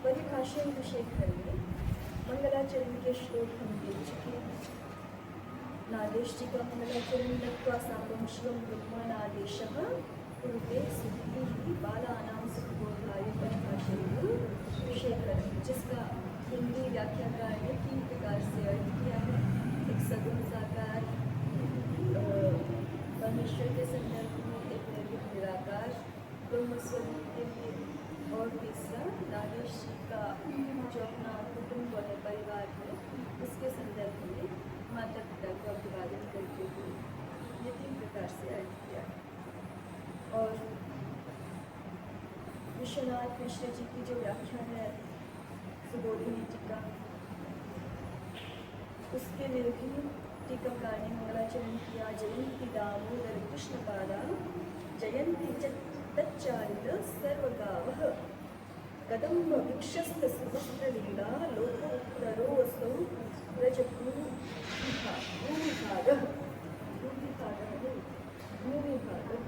परिभाषा शेखर में मंगलाचरण के श्लोक हम देख चुके हैं। नादेश जी का मंगलाचरण नत्वा साकं शिवं ब्रह्मणादेशः कुरुते सिद्धिः बालानां सुखबोधाय परिभाषा शेखर, जिसका हिंदी व्याख्याकार ने 3 प्रकार से अर्थ किया है। एक सगुण साकार परमेश्वर के संदर्भ में, एक निर्गुण निराकार ब्रह्मस्वरूप के लिए, और तीसरा नागेश जी का जो अपना कुटुंब है, परिवार है, उसके संदर्भ में माता पिता का अभिवादन करते हुए ये 3 प्रकार से अर्थ किया। और विश्वनाथ मिश्र जी की जो व्याख्या है सुबोधिनी टीका, उसके में भी टीकाकार ने मंगलाचरण किया। जयंती दामोदर कृष्ण पादा जयंती तच्चारित सर्वगावः कदम्ब विक्षस्त सुवस्त्रलीला लोकोत्तरोऽसौ भूमिभागः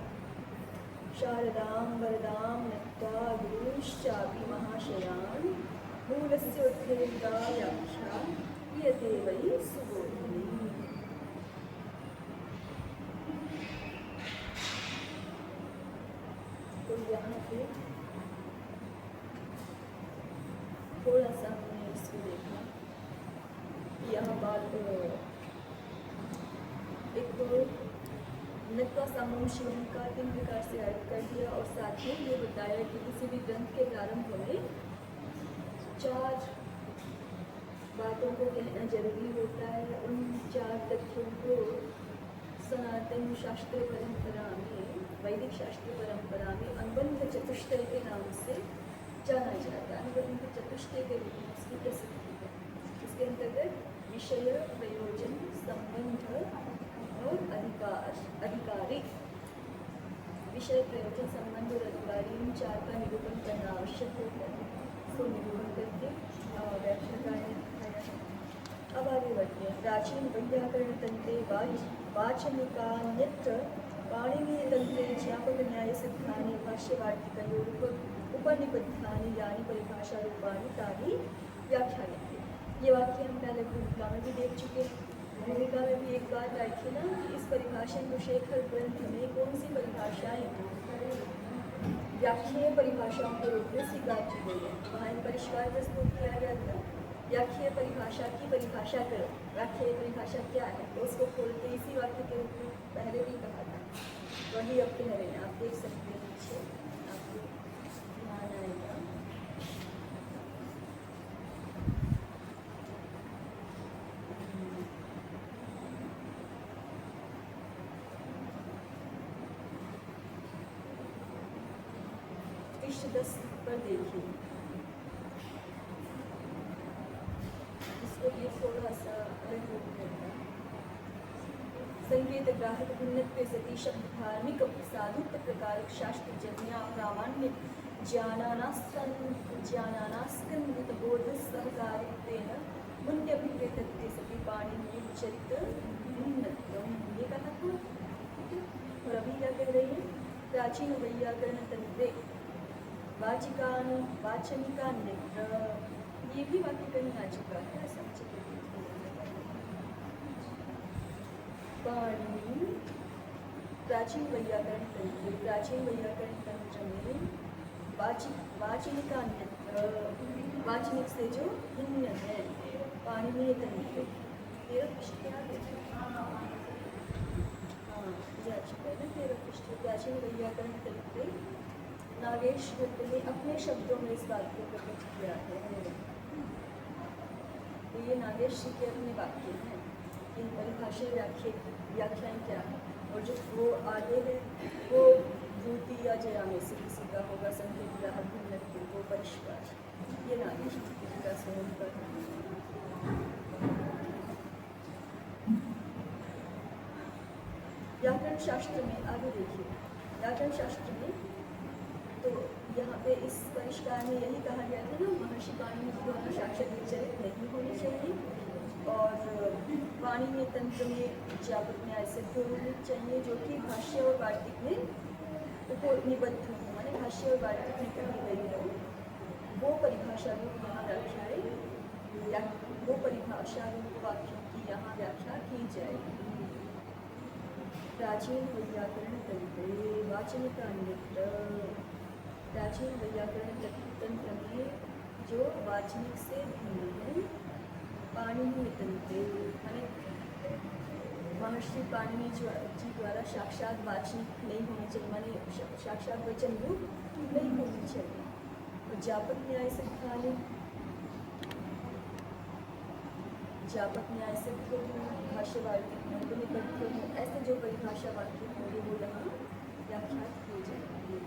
शारदां वरदां नत्वा गुरूंश्चापि महाशयान् मूलस्योद्धेयिका व्याख्या क्रियते वै सुबोधिनी। तो यहाँ पे थोड़ा सा हमने इसको देखा। यहाँ बात एक तो नत्वा सामं शिवम का 3 प्रकार से अर्थ कर दिया, और साथ में ये बताया कि किसी भी ग्रंथ के प्रारंभ में 4 बातों को कहना जरूरी होता है। उन 4 तथ्यों को सनातन शास्त्र परंपरा में, वैदिक शास्त्र परंपरा में अनुबंध चतुष्टय के नाम से जाना जाता है। अनुबंध चतुष्टय के रूप में उसकी प्रसिद्धि है। इसके अंतर्गत विषय, प्रयोजन, संबंध और अधिकारी, विषय, प्रयोजन, संबंध और अधिकारी, इन 4 का निरूपण करना आवश्यक होता है। इसको निरूपण करके व्याख्याकार ने दिखाया है। अब आगे बढ़ते हैं। प्राचीन वैयाकरण तंत्रे वाचनिकान्यत्र पाणिनीय तंत्रे ज्ञापक न्याय सिद्धानि भाष्यवार्तिकयोः उपनिबद्धानि यानि परिभाषा रूपाणि तानि व्याख्यायन्ते। ये वाक्य हम पहले भूमिका में भी देख चुके हैं। भूमिका में भी एक बात आई थी ना कि इस परिभाषा शेखर ग्रंथ में कौन सी परिभाषाएं व्याख्याय परिभाषाओं के रूप में स्वीकार की गई है। वहाँ एक परिष्कार प्रस्तुत किया गया था। व्याख्याय परिभाषा की परिभाषा करो, व्याख्याय परिभाषा क्या है, तो उसको खोल के इसी वाक्य के रूप में पहले भी कहा था, वही अब कह रहे हैं। आप देख सकते हैं नीचे, आपको ध्यान आएगा। पृष्ठ 10 पर देखिए, इसको ये थोड़ा सा अलग रूप करता है। संकेत ग्राहक भिन्नत्वे सति शब्द धार्मिक साधुत्व प्रकारक शास्त्र जन्या प्रामाण्य ज्ञानानास्कन्दित बोध सहकारित्वेन मुन्यभिप्रेतत्वे सति पाणिनीय चरित भिन्नत्वम्, ये कहा था। और अभी क्या कह रही है? प्राचीन वैयाकरण तंत्रे वाचनिकान्यत्र, ये भी वाक्य कहीं आ चुका है। पाणिनि प्राचीन वैयाकरण तंत्र, प्राचीन वैयाकरण तंत्र में वाचनिकान्यत्र, वाचनिक से जो भिन्न है, पाणिनीय तंत्र। तेरा पृष्ठ क्या है? हाँ, जा चुका है ना 13 पृष्ठ। प्राचीन वैयाकरण तंत्र नागेश भट्ट ने अपने शब्दों में इस बात को प्रकट किया है। तो ये नागेश जी के अपने वाक्य हैं। इन परिभाषा व्याख्याएं क्या है, और जो वो आगे है वो भूति या जया में से किसी का होगा, संकेत या अभिव्यक्ति, वो परिष्कार। ये नागेश जी का स्वयं पर व्याकरण शास्त्र में आगे देखिए। व्याकरण शास्त्र में तो यहाँ पे इस परिष्कार में यही कहा गया था ना, महर्षि पाणिनि के द्वारा साक्षात विचलित नहीं होनी चाहिए, और पाणिनि तंत्र में ज्ञापक न्याय सिद्ध होनी चाहिए, जो कि भाष्य और वार्तिक में उपनिबद्ध हो, माने भाष्य और वार्तिक में कही गई हो, वो परिभाषा रूप यहाँ व्याख्याएं, वो परिभाषा रूप वाक्यों की यहाँ व्याख्या की जाएगी। प्राचीन वैयाकरण तंत्र वाचनिका अन्यत्र, प्राचीन वैयाकरण तंत्र में जो वाचनिक से भिन्न है, पाणिनि तंत्र माने महर्षि पाणिनि जी द्वारा साक्षात वाचनिक नहीं होनी चाहिए, माने साक्षात वचन रूप नहीं होनी चाहिए। और ज्ञापक न्याय सिद्धांत, ज्ञापक न्याय सिद्ध हो, भाष्य वार्तिक में उपनिबद्ध हो, ऐसे जो परिभाषा वाक्य होंगे वो यहाँ व्याख्यात किए जाएंगे।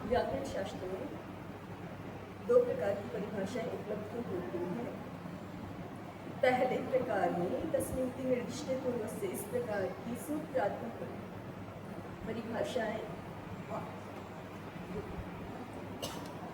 व्याकरण शास्त्र में दो प्रकार की परिभाषाएं उपलब्ध होती हैं। पहले प्रकार में तस्मिन् निर्दिष्टे पूर्व से इस प्रकार की सूत्रात्मक परिभाषाएं